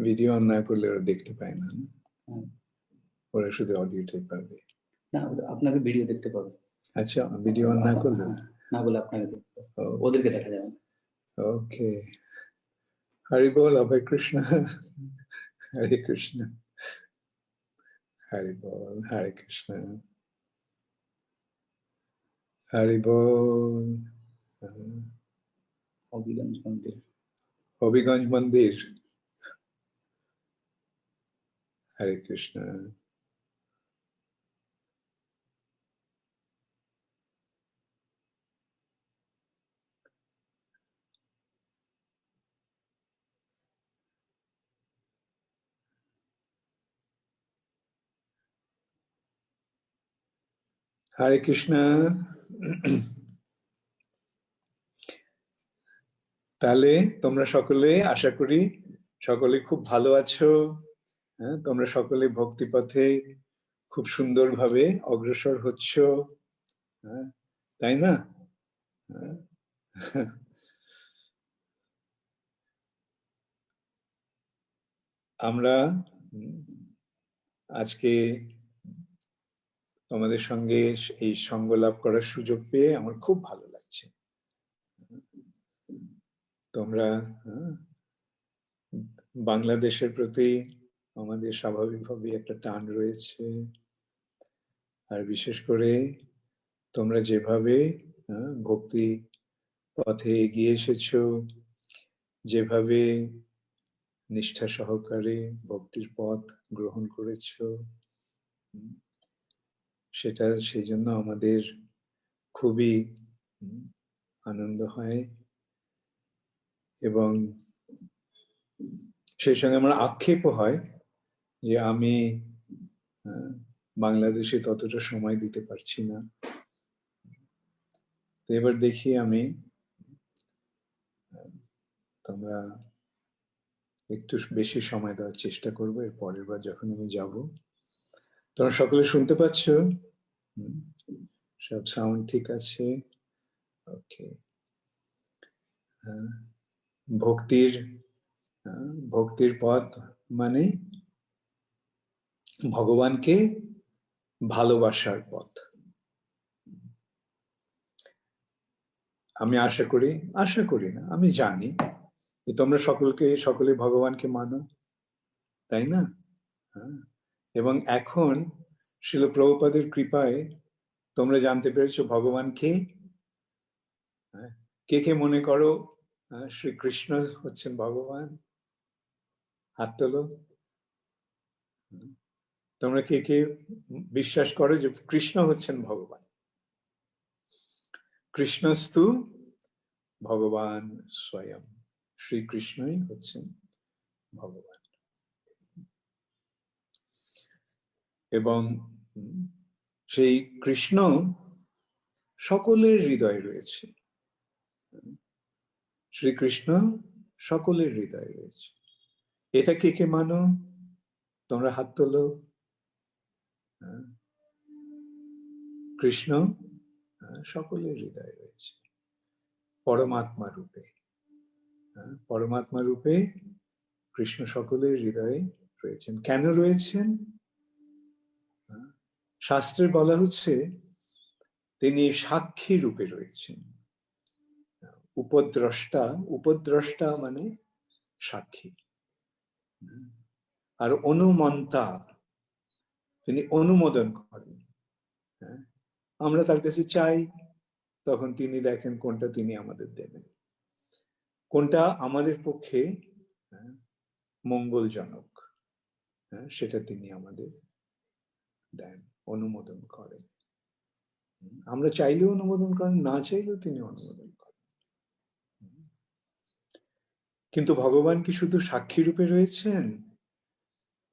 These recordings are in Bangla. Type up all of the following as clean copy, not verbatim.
ভিডিও অন না করলে ওরা দেখতে পায় না, ওরা শুধু অডিওটাই পাবে। না, আপনাকে ভিডিও দেখতে পাবে। আচ্ছা, ভিডিও অন না করলে? না বলে আপনাকে দেখতে পাবে, ওদেরকে দেখা যাবে না। ওকে, হরি বল, অভয় কৃষ্ণ, হরে কৃষ্ণ, হরি বল, হরে কৃষ্ণ, হরি বল। হবিগঞ্জ মন্দির, হবিগঞ্জ মন্দির, হরে কৃষ্ণ। হরে কৃষ্ণ। তাহলে তোমরা সকলে, আশা করি সকলে খুব ভালো আছো। হ্যাঁ, তোমরা সকলে ভক্তিপথে খুব সুন্দরভাবে অগ্রসর হচ্ছ, হ্যাঁ, তাই না? আমরা আজকে তোমাদের সঙ্গে এই সঙ্গ লাভ করার সুযোগ পেয়ে আমার খুব ভালো লাগছে। তোমরা বাংলাদেশের প্রতি আমাদের স্বাভাবিকভাবে একটা টান রয়েছে, আর বিশেষ করে তোমরা যেভাবে ভক্তি পথে এগিয়ে এসেছো, যেভাবে নিষ্ঠা সহকারে ভক্তির পথ গ্রহণ করেছো, সেটা সেই জন্য আমাদের খুবই আনন্দ হয়, এবং সেই সঙ্গে আমার আক্ষেপও হয় যে আমি বাংলাদেশে ততটা সময় দিতে পারছি না। তো এবার দেখি আমি, তোমরা একটু বেশি সময় দেওয়ার চেষ্টা করবো এর পরের বার যখন আমি যাব। তোমরা সকলে শুনতে পাচ্ছ? সব সাউন্ড ঠিক আছে? ওকে। ভক্তির পথ মানে ভগবানকে ভালোবাসার পথ। আমি আশা করি না, আমি জানি যে তোমরা সকলে ভগবানকে মানো, তাই না? এবং এখন শ্রীল প্রভুপাদের কৃপায় তোমরা জানতে পেরেছো ভগবান কে। কে কে মনে করো শ্রীকৃষ্ণ হচ্ছেন ভগবান? হাত তোলো। তোমরা কে কে বিশ্বাস করো যে কৃষ্ণ হচ্ছেন ভগবান? কৃষ্ণস্তু ভগবান স্বয়ং, শ্রীকৃষ্ণই হচ্ছেন ভগবান। এবং সেই কৃষ্ণ সকলের হৃদয়ে রয়েছে, শ্রীকৃষ্ণ সকলের হৃদয়ে রয়েছে। এটা কে কে মানো? তোমরা হাত তোলো। কৃষ্ণ সকলের হৃদয়ে রয়েছে পরমাত্মা রূপে। পরমাত্মা রূপে কৃষ্ণ সকলের হৃদয়ে রয়েছেন। কেন রয়েছেন? শাস্ত্রে বলা হচ্ছে তিনি সাক্ষী রূপে রয়েছেন। উপদ্রষ্টা মানে সাক্ষী, আর অনুমন্তা, তিনি অনুমোদন করেন। আমরা তার কাছে চাই, তখন তিনি দেখেন কোনটা তিনি আমাদের দেবেন, কোনটা আমাদের পক্ষে মঙ্গলজনক, সেটা তিনি আমাদের দেন, অনুমোদন করেন। আমরা চাইলেও অনুমোদন করেন, না চাইলেও তিনি অনুমোদন করেন। কিন্তু ভগবান কি শুধু সাক্ষী রূপে রয়েছেন?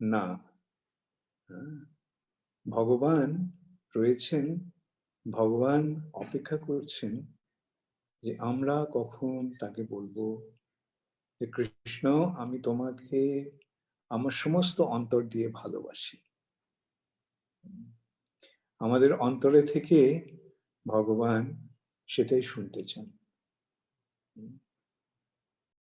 না, ভগবান রয়েছেন, ভগবান অপেক্ষা করছেন যে আমরা কখন তাকে বলবো যে কৃষ্ণ, আমি তোমাকে আমার সমস্ত অন্তর দিয়ে ভালোবাসি। আমাদের অন্তরে থেকে ভগবান সেটাই শুনতে চান।